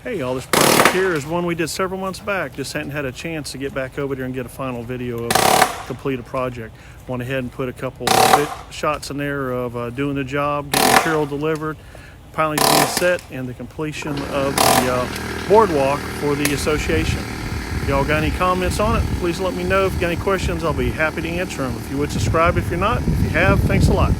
Hey, all this project here is one we did several months back. Just hadn't had a chance to get back over there and get a final video of a completed project. Went ahead and put a couple of shots in there of doing the job, getting material delivered, pilings being set, and the completion of the boardwalk for the association. If y'all got any comments on it, please let me know. If you got any questions, I'll be happy to answer them. If you would subscribe if you're not. If you have, thanks a lot.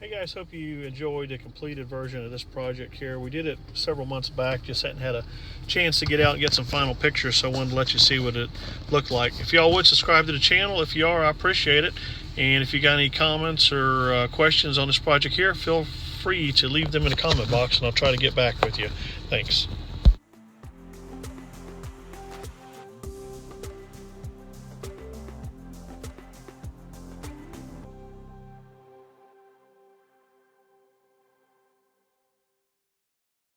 Hey guys, hope you enjoyed the completed version of this project here. We did it several months back, just hadn't had a chance to get out and get some final pictures, so I wanted to let you see what it looked like. If y'all would subscribe to the channel, if you are, I appreciate it. And if you got any comments or questions on this project here, feel free to leave them in the comment box and I'll try to get back with you. Thanks.